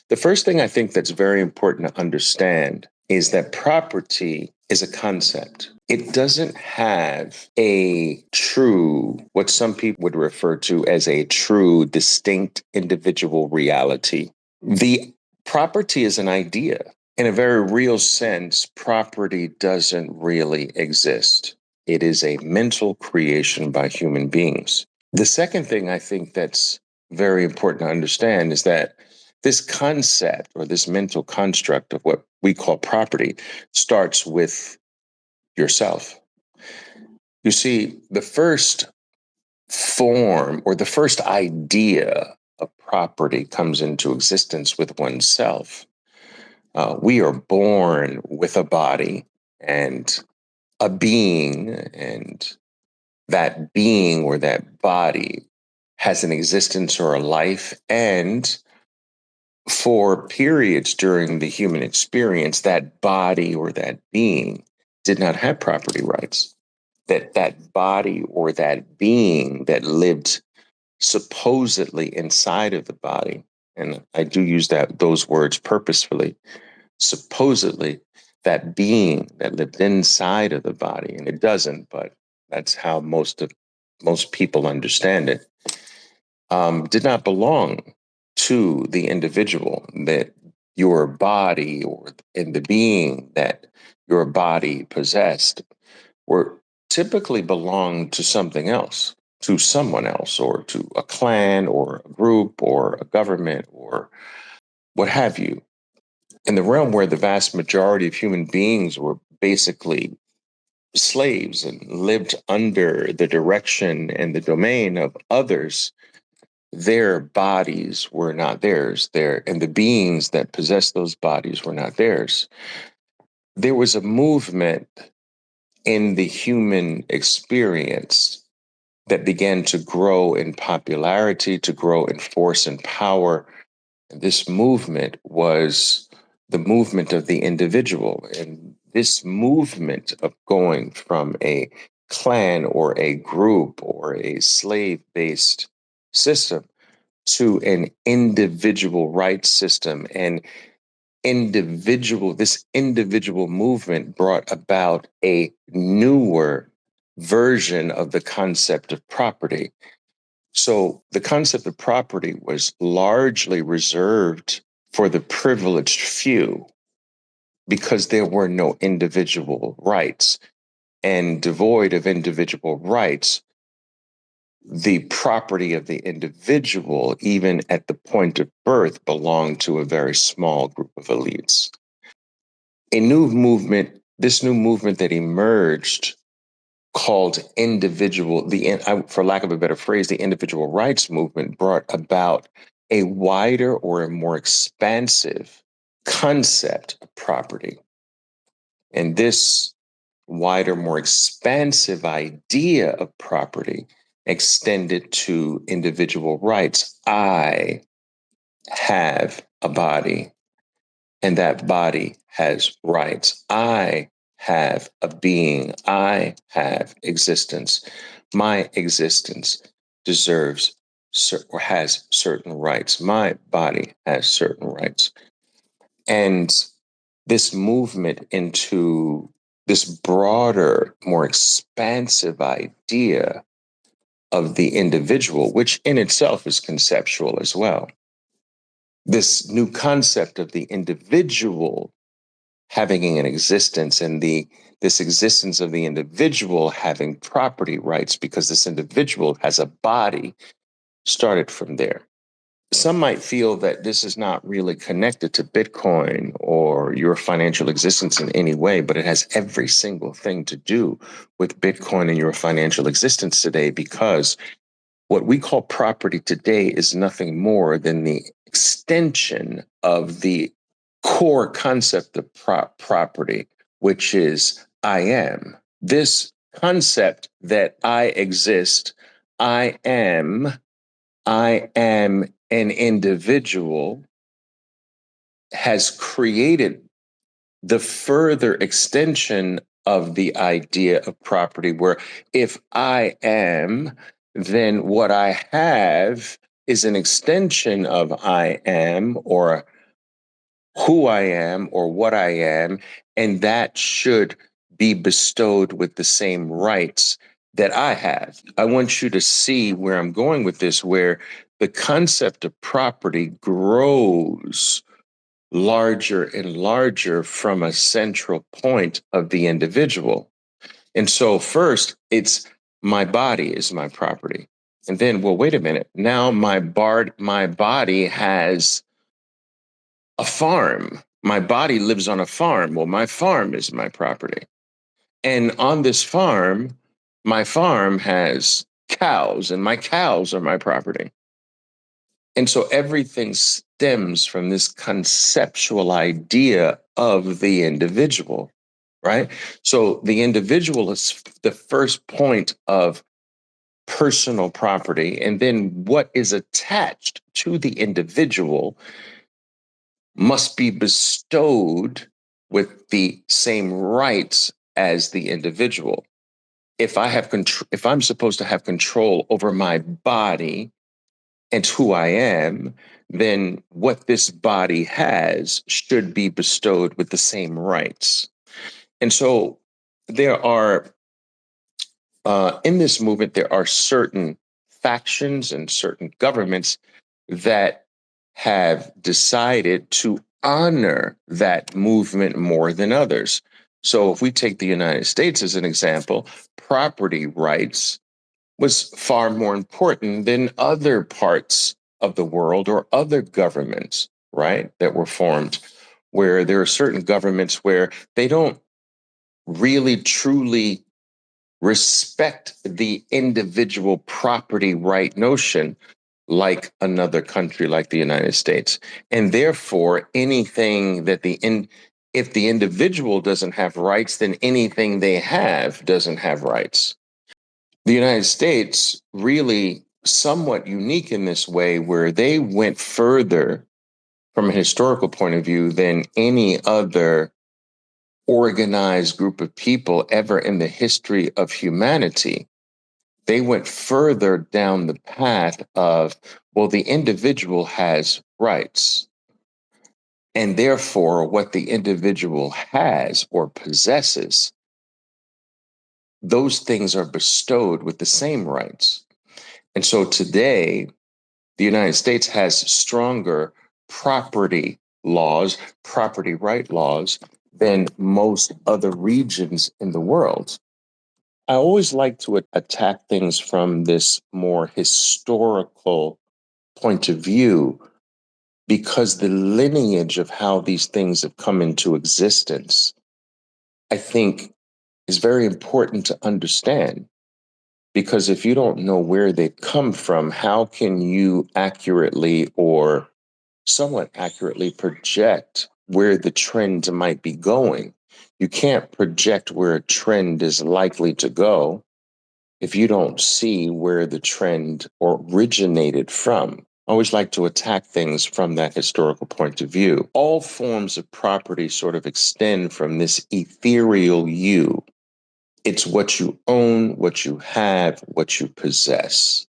The first thing I think that's very important to understand is that property is a concept. It doesn't have a true, what some people would refer to as a true, distinct individual reality. The property is an idea. In a very real sense, property doesn't really exist. It is a mental creation by human beings. The second thing I think that's very important to understand is that this concept or this mental construct of what we call property starts with yourself. You see, the first form or the first idea of property comes into existence with oneself. We are born with a body and a being, and that being or that body has an existence or a life. And for periods during the human experience, that body or that being did not have property rights. That body or that being that lived supposedly inside of the body, and I do use those words purposefully, supposedly, that being that lived inside of the body, and it doesn't, but that's how most people understand it, did not belong to the individual. That your body or in the being that your body possessed were typically belonged to something else, to someone else, or to a clan or a group or a government or what have you. In the realm where the vast majority of human beings were basically slaves and lived under the direction and the domain of others, their bodies were not theirs. And the beings that possessed those bodies were not theirs. There was a movement in the human experience that began to grow in popularity, to grow in force and power. This movement was the movement of the individual. And this movement of going from a clan or a group or a slave-based system to an individual rights system and this individual movement brought about a newer version of the concept of property. So the concept of property was largely reserved for the privileged few because there were no individual rights. And devoid of individual rights, the property of the individual, even at the point of birth, belonged to a very small group of elites. This new movement that emerged called for lack of a better phrase, the individual rights movement brought about a wider or a more expansive concept of property. And this wider, more expansive idea of property extended to individual rights. I have a body, and that body has rights. I have a being. I have existence. My existence deserves or has certain rights. My body has certain rights. And this movement into this broader, more expansive idea of the individual, which in itself is conceptual as well. This new concept of the individual having an existence and this existence of the individual having property rights because this individual has a body started from there. Some might feel that this is not really connected to Bitcoin or your financial existence in any way, but it has every single thing to do with Bitcoin and your financial existence today, because what we call property today is nothing more than the extension of the core concept of property, which is I am. This concept that I exist, I am an individual, has created the further extension of the idea of property, where if I am, then what I have is an extension of I am, or who I am or what I am, and that should be bestowed with the same rights that I have. I want you to see where I'm going with this, where the concept of property grows larger and larger from a central point of the individual. And so, first, it's my body is my property. And then, well, wait a minute. Now my body has a farm. My body lives on a farm. Well, my farm is my property. And on this farm, my farm has cows, and my cows are my property. And so everything stems from this conceptual idea of the individual, right? So the individual is the first point of personal property. And then what is attached to the individual must be bestowed with the same rights as the individual. If I'm supposed to have control over my body and who I am, then what this body has should be bestowed with the same rights. And so there are, in this movement, there are certain factions and certain governments that have decided to honor that movement more than others. So if we take the United States as an example, property rights was far more important than other parts of the world or other governments, right, that were formed, where there are certain governments where they don't really truly respect the individual property right notion like another country like the United States. And therefore, anything that if the individual doesn't have rights, then anything they have doesn't have rights. The United States really somewhat unique in this way, where they went further from a historical point of view than any other organized group of people ever in the history of humanity. They went further down the path of, well, the individual has rights. And therefore, what the individual has or possesses, those things are bestowed with the same rights. And so today, the United States has stronger property laws, property right laws, than most other regions in the world. I always like to attack things from this more historical point of view, because the lineage of how these things have come into existence, I think, is very important to understand. Because if you don't know where they come from, how can you accurately or somewhat accurately project where the trend might be going? You can't project where a trend is likely to go if you don't see where the trend originated from. I always like to attack things from that historical point of view. All forms of property sort of extend from this ethereal you. It's what you own, what you have, what you possess.